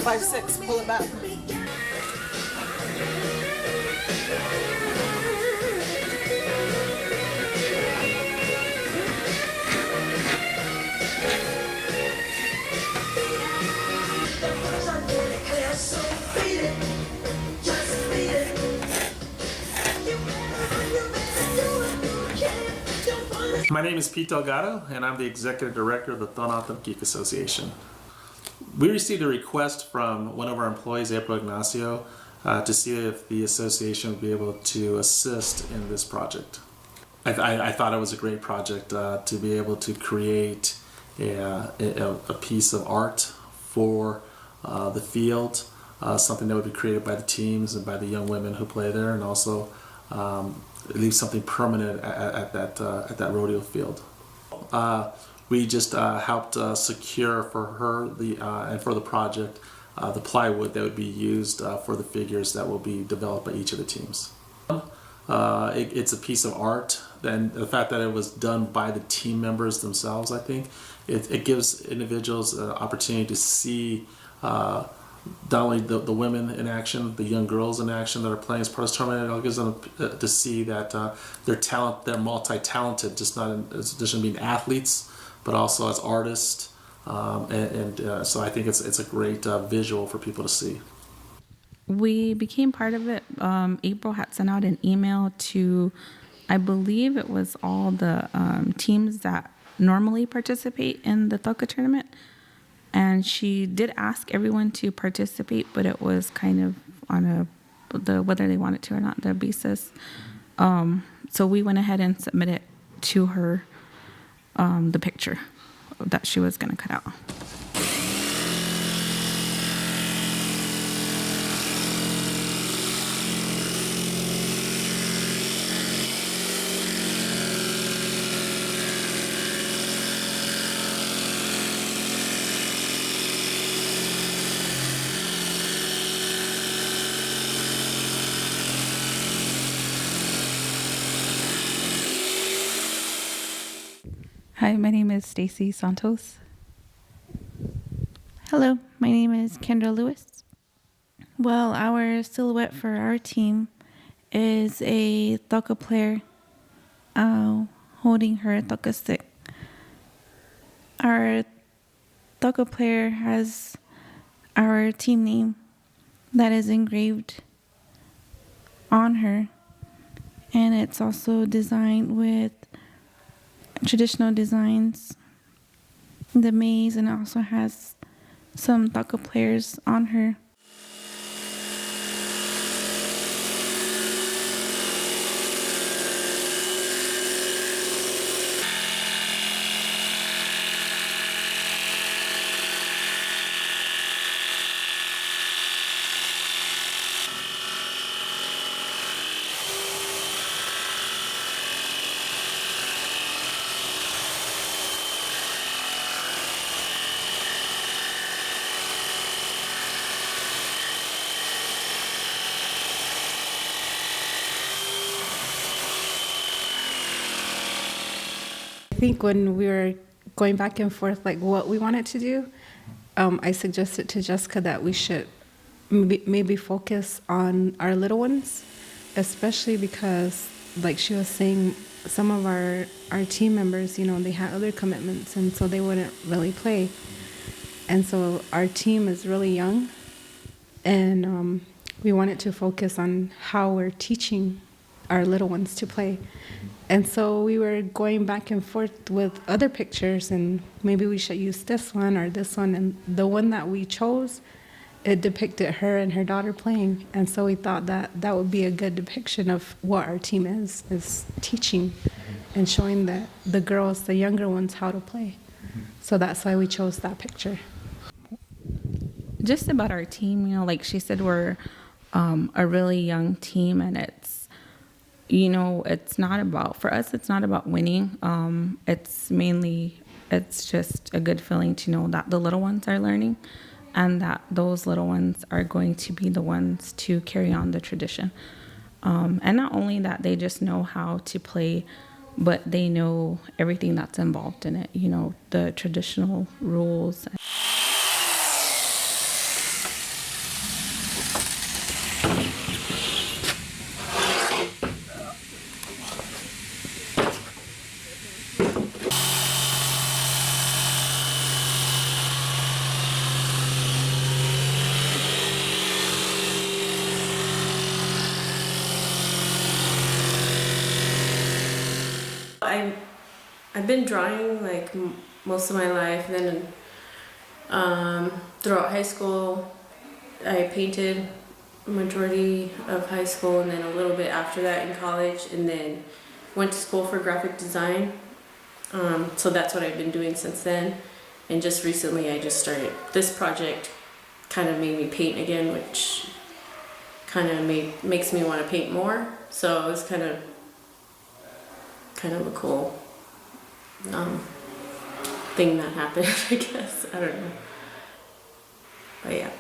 5'6", pull it back. My name is Pete Delgado, and I'm the Executive Director of the Toka Geek Association. We received a request from one of our employees, April Ignacio, to see if the association would be able to assist in this project. I thought it was a great project to be able to create a piece of art for the field, something that would be created by the teams and by the young women who play there, and also leave something permanent at that rodeo field. We just helped secure for her and for the project the plywood that would be used for the figures that will be developed by each of the teams. It's a piece of art, and the fact that it was done by the team members themselves, I think, it gives individuals an opportunity to see not only the women in action, the young girls in action that are playing as part of this tournament. It gives them to see that they're multi-talented, just not in addition to being athletes, but also as artists. So I think it's a great visual for people to see. We became part of it. April had sent out an email to, I believe it was all the teams that normally participate in the Toka tournament. And she did ask everyone to participate, but it was kind of on whether they wanted to or not, the basis. So we went ahead and submitted to her the picture that she was going to cut out. Hi, my name is Stacy Santos. Hello, my name is Kendra Lewis. Well, our silhouette for our team is a Toka player holding her Toka stick. Our Toka player has our team name that is engraved on her, and it's also designed with traditional designs, the maze, and it also has some Toka players on her. I think when we were going back and forth, like what we wanted to do, I suggested to Jessica that we should maybe focus on our little ones, especially because, like she was saying, some of our team members, they had other commitments, and so they wouldn't really play. And so our team is really young, and we wanted to focus on how we're teaching our little ones to play. And so we were going back and forth with other pictures, and maybe we should use this one or this one. And the one that we chose, it depicted her and her daughter playing. And so we thought that that would be a good depiction of what our team is teaching and showing the girls, the younger ones, how to play. So that's why we chose that picture. Just about our team, like she said, we're a really young team, and it's not about, for us, it's not about winning. It's just a good feeling to know that the little ones are learning, and that those little ones are going to be the ones to carry on the tradition. And not only that, they just know how to play, but they know everything that's involved in it, the traditional rules. I've been drawing like most of my life. Then throughout high school, I painted majority of high school, and then a little bit after that in college, and then went to school for graphic design. So that's what I've been doing since then. And just recently, I just started this project. Kind of made me paint again, which kind of makes me want to paint more. So it was kind of a cool thing that happened, I guess. I don't know. But yeah.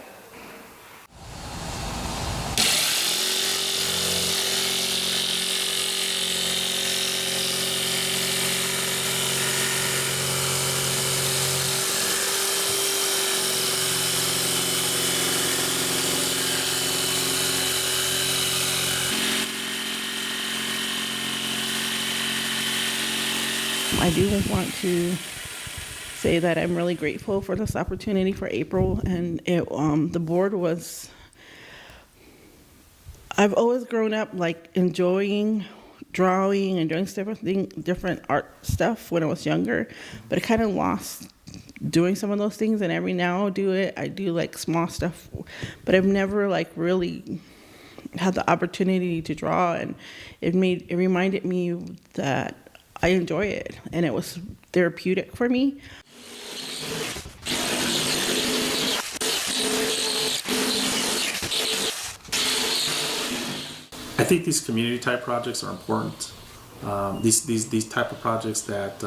I do want to say that I'm really grateful for this opportunity for April, and the board was. I've always grown up like enjoying drawing and doing different art stuff when I was younger, but I kind of lost doing some of those things. And every now I'll do it. I do like small stuff, but I've never like really had the opportunity to draw, and it reminded me that I enjoy it, and it was therapeutic for me. I think these community type projects are important. These type of projects that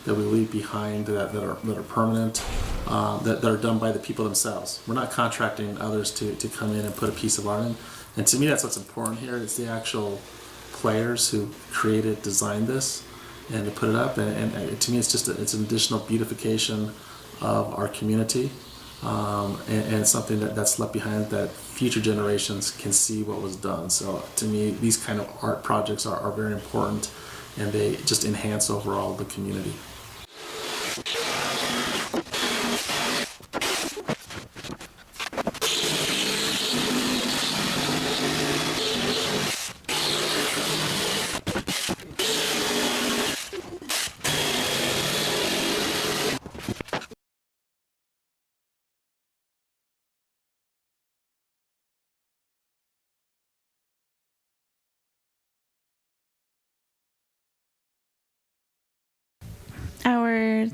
we leave behind that are permanent, that are done by the people themselves. We're not contracting others to come in and put a piece of art in. And to me, that's what's important here. It's the actual players who created, designed this, and to put it up. And to me, it's just it's an additional beautification of our community, and something that's left behind that future generations can see what was done. So to me, these kind of art projects are very important, and they just enhance overall the community. Our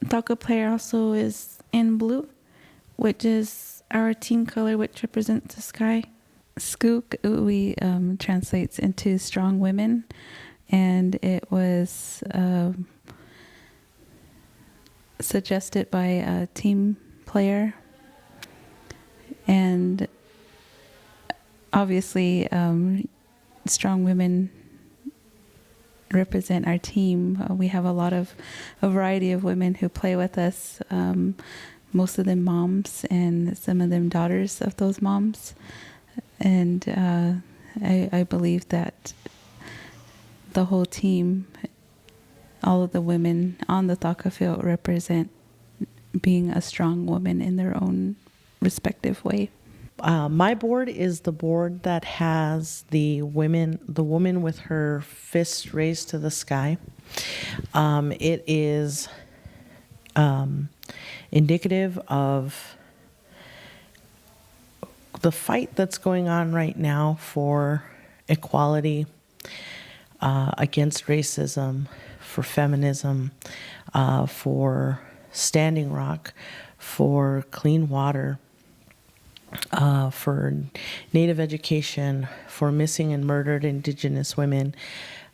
Toka player also is in blue, which is our team color, which represents the sky. Skook, we translates into strong women, and it was suggested by a team player, and obviously strong women represent our team. We have a variety of women who play with us, most of them moms and some of them daughters of those moms. And I believe that the whole team, all of the women on the Toka field represent being a strong woman in their own respective way. My board is the board that has the woman with her fist raised to the sky. It is indicative of the fight that's going on right now for equality, against racism, for feminism, for Standing Rock, for clean water, for Native education, for missing and murdered Indigenous women.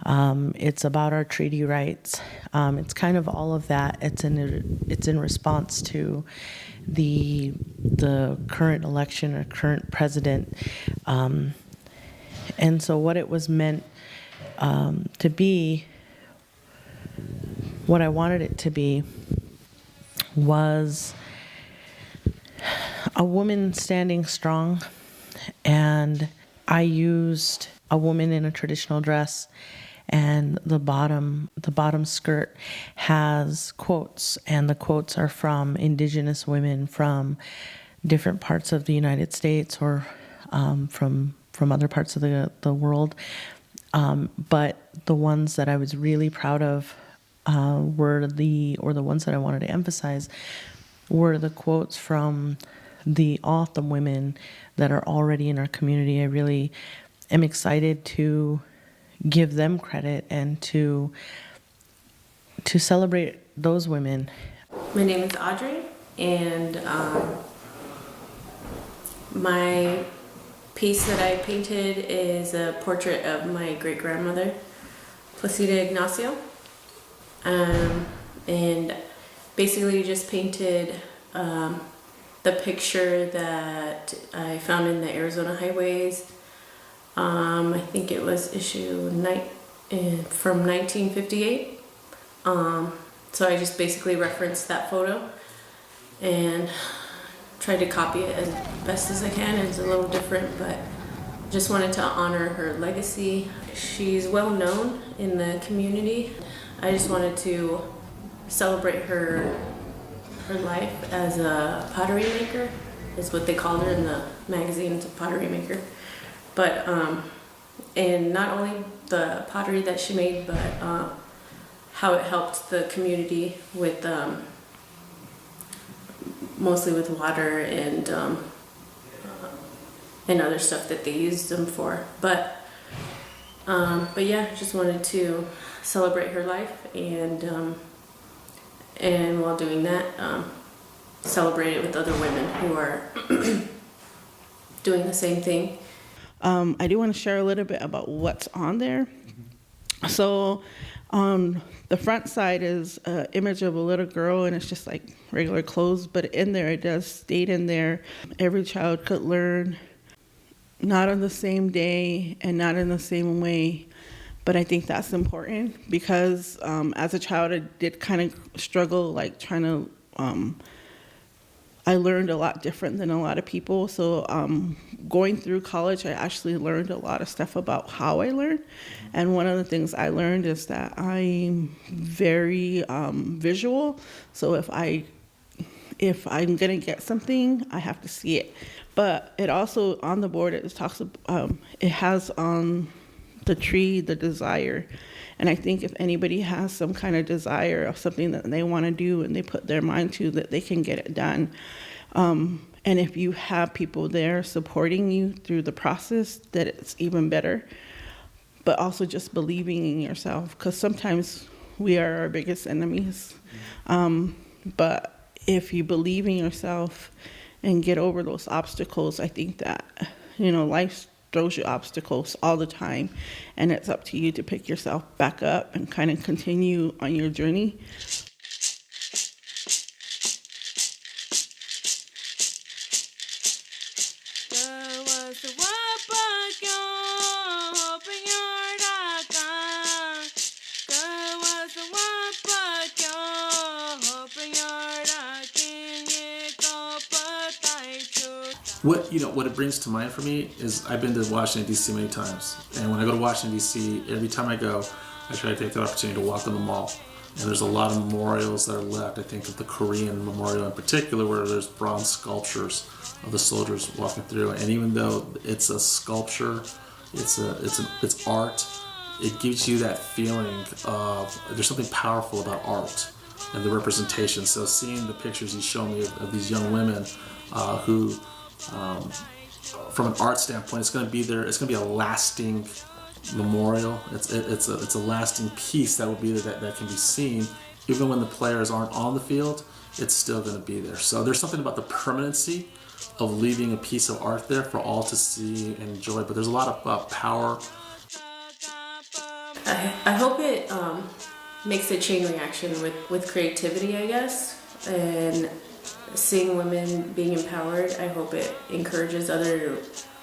It's about our treaty rights. It's kind of all of that. It's in response to the current election or current president. And so what it was meant to be, what I wanted it to be, was a woman standing strong, and I used a woman in a traditional dress, and the bottom skirt has quotes, and the quotes are from Indigenous women from different parts of the United States or from other parts of the world. But the ones that I was really proud of were the ones that I wanted to emphasize were the quotes from the awesome women that are already in our community. I really am excited to give them credit and to celebrate those women. My name is Audrey, and my piece that I painted is a portrait of my great-grandmother, Placida Ignacio. And basically just painted the picture that I found in the Arizona highways. I think it was from 1958. So I just basically referenced that photo and tried to copy it as best as I can. It's a little different, but just wanted to honor her legacy. She's well known in the community. I just wanted to celebrate her life as a pottery maker, is what they called her in the magazines, a pottery maker. But and not only the pottery that she made, but how it helped the community with mostly with water and other stuff that they used them for. But yeah, just wanted to celebrate her life, and while doing that, celebrate it with other women who are doing the same thing. I do want to share a little bit about what's on there. So on the front side is an image of a little girl, and it's just like regular clothes, but in there it does state in there, every child could learn, not on the same day and not in the same way. But I think that's important because as a child, I did kind of struggle, like trying to, I learned a lot different than a lot of people. So going through college, I actually learned a lot of stuff about how I learned. And one of the things I learned is that I'm very visual. So if I'm gonna get something, I have to see it. But it also, on the board, it talks, it has on the tree, the desire. And I think if anybody has some kind of desire of something that they want to do and they put their mind to, that they can get it done. And if you have people there supporting you through the process, that it's even better. But also just believing in yourself, because sometimes we are our biggest enemies. But if you believe in yourself and get over those obstacles, I think that, life throws you obstacles all the time, and it's up to you to pick yourself back up and kind of continue on your journey. What it brings to mind for me is I've been to Washington, D.C. many times. And when I go to Washington, D.C., every time I go, I try to take the opportunity to walk on the mall. And there's a lot of memorials that are left. I think of the Korean memorial in particular, where there's bronze sculptures of the soldiers walking through. And even though it's a sculpture, it's art, it gives you that feeling of there's something powerful about art and the representation. So seeing the pictures you show me of these young women who, from an art standpoint, it's going to be there. It's going to be a lasting memorial. It's a lasting piece that will be there that can be seen, even when the players aren't on the field. It's still going to be there. So there's something about the permanency of leaving a piece of art there for all to see and enjoy. But there's a lot of power. I hope it makes a chain reaction with creativity, I guess, and seeing women being empowered. I hope it encourages other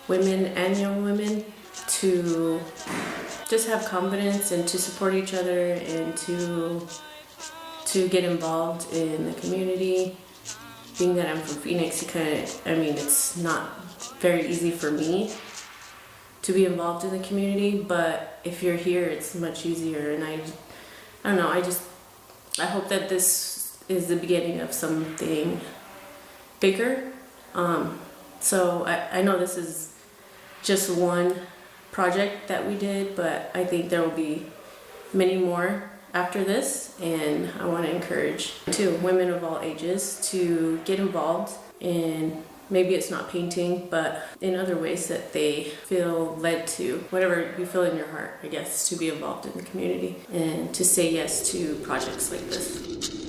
women and young women to just have confidence and to support each other and to get involved in the community. Being that I'm from Phoenix, it's not very easy for me to be involved in the community, but if you're here, it's much easier. And I don't know, I hope that this is the beginning of something bigger. So I know this is just one project that we did, but I think there will be many more after this, and I want to encourage women of all ages to get involved in, maybe it's not painting, but in other ways that they feel led to, whatever you feel in your heart, I guess, to be involved in the community and to say yes to projects like this.